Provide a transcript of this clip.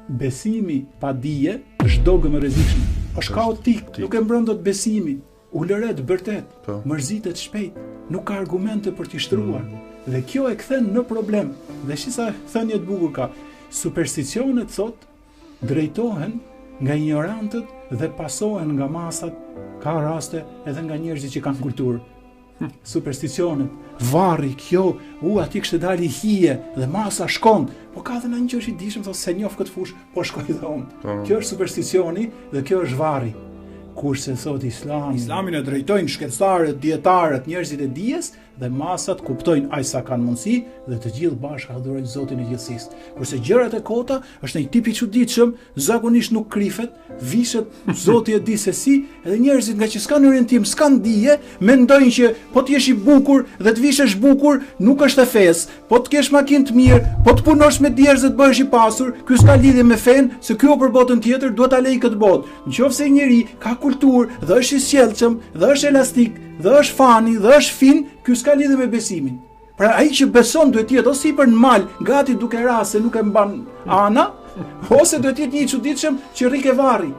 besimi pa dije është dogëm e rrezikshme. Është kaotik, nuk e mbron dot besimin. Ulëret bërtet, mërzitet shpejt, nuk ka argumente për t'i shtruar. Dhe kjo e kthen në problem. Dhe shisa thënie të bukur ka, supersticionet thot drejtohen nga ignorantët dhe pasohen nga masat, ka raste edhe nga njerëzit që kanë kulturë. Supersticionet, varri, kjo, aty kishte dalë hije dhe masa shkon, po ka dhe në një që është i dishëm, thot se njoh këtë fush, po shkoj dhe unë. Kjo është supersticioni dhe kjo është varri. Kurse thot Islamin e drejtojnë shkencëtarët, dietarët, njerëzit e dijes dhe masat kuptojnë aq sa kanë mundësi dhe të gjithë bashkë adhurojnë Zotin e gjithësisë. Kurse gjërat e kota është një tip i çuditshëm, zakonisht nuk krifet, vishet Zoti e di se si, edhe njerëzit nga që s'kan orientim, s'kan dije, mendojnë që po të jesh i bukur dhe të vishesh bukur nuk është e fesë, po të kesh makinë të mirë, po të punosh me djerë dhe të bëhesh i pasur, ky s'ka lidhje me fen, se ky për botën tjetër duhet ta lejë këtë botë. Nëse një njeri ka kulturë dhe është i sjellshëm, dhe është elastik, dhe është fani, dhe është fin, ky s'ka lidhje me besimin. Pra ai që beson duhet të jetë ose sipër në mal, gati duke ra se nuk e mban ana, ose duhet të jetë një i çuditshëm që rri ke varri.